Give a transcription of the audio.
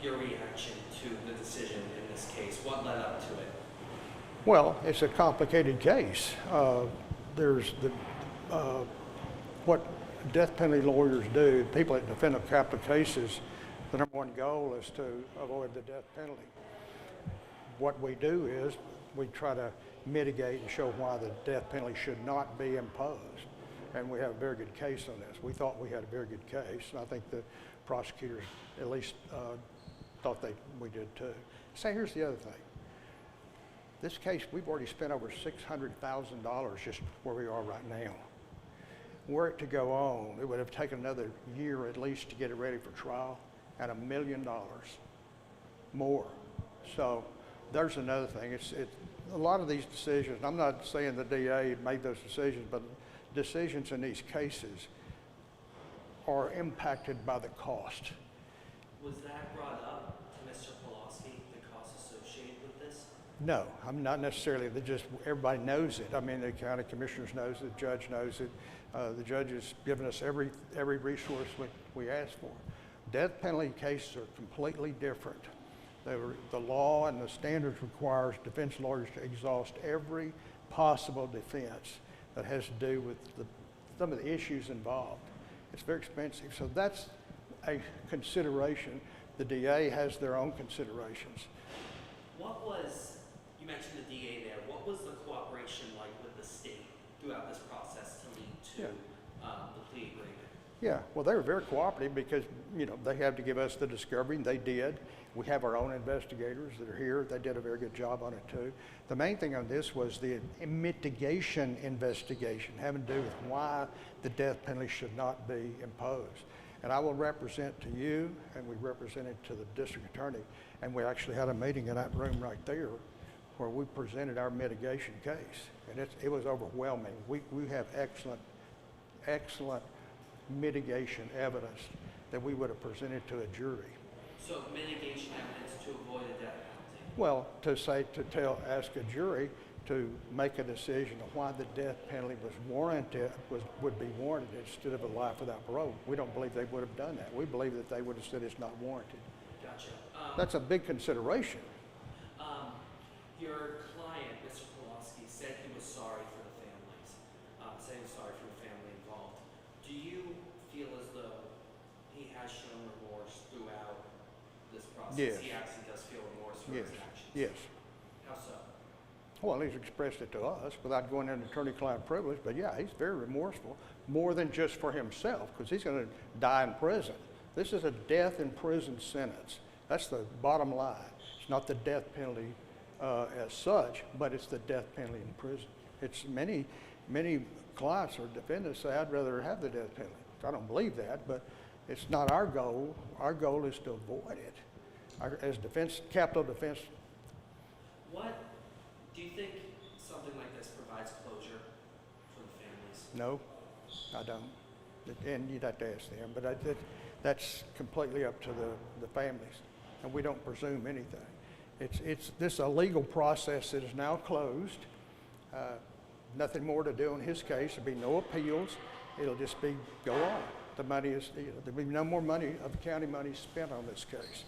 your reaction to the decision in this case? What led up to it? Well, it's a complicated case. There's what death penalty lawyers do, people that defend capital cases, the number one goal is to avoid the death penalty. What we do is we try to mitigate and show why the death penalty should not be imposed. And we have a very good case on this. We thought we had a very good case, and I think the prosecutors at least thought we did too. So here's the other thing. This case, we've already spent over $600,000 just where we are right now. Were it to go on, it would have taken another year at least to get it ready for trial, and $1 million more. So there's another thing. It's a lot of these decisions, I'm not saying the DA made those decisions, but decisions in these cases are impacted by the cost. Was that brought up to Mr. Pawlowski, the cost associated with this? No, I'm not necessarily. Everybody knows it. I mean, the county commissioners knows it, the judge knows it. The judge has given us every resource we asked for. Death penalty cases are completely different. The law and the standards requires defense lawyers to exhaust every possible defense that has to do with some of the issues involved. It's very expensive, so that's a consideration. The DA has their own considerations. You mentioned the DA there, what was the cooperation like with the state throughout this process to lead to the plea agreement? Yeah, well, they were very cooperative because, they had to give us the discovery, and they did. We have our own investigators that are here. They did a very good job on it too. The main thing on this was the mitigation investigation having to do with why the death penalty should not be imposed. And I will represent to you, and we represented to the district attorney, and we actually had a meeting in that room right there where we presented our mitigation case, and it was overwhelming. We have excellent mitigation evidence that we would have presented to a jury. So mitigation evidence to avoid a death penalty? Well, ask a jury to make a decision of why the death penalty would be warranted instead of a life without parole. We don't believe they would have done that. We believe that they would have said it's not warranted. Gotcha. That's a big consideration. Your client, Mr. Pawlowski, said he was sorry for the families, said he was sorry for the family involved. Do you feel as though he has shown remorse throughout this process? Yes. He actually does feel remorse for Yes. his actions? Yes. How so? Well, he's expressed it to us without going into attorney-client privilege, but yeah, he's very remorseful, more than just for himself, because he's going to die in prison. This is a death in prison sentence. That's the bottom line. It's not the death penalty as such, but it's the death penalty in prison. It's many clients or defendants say, I'd rather have the death penalty. I don't believe that, but it's not our goal. Our goal is to avoid it. As capital defense. What do you think something like this provides closure for the families? No, I don't. And you'd have to ask them, but that's completely up to the families, and we don't presume anything. This is a legal process that is now closed. Nothing more to do in his case. There'll be no appeals. It'll just go on. The money there'll be no more money of county money spent on this case.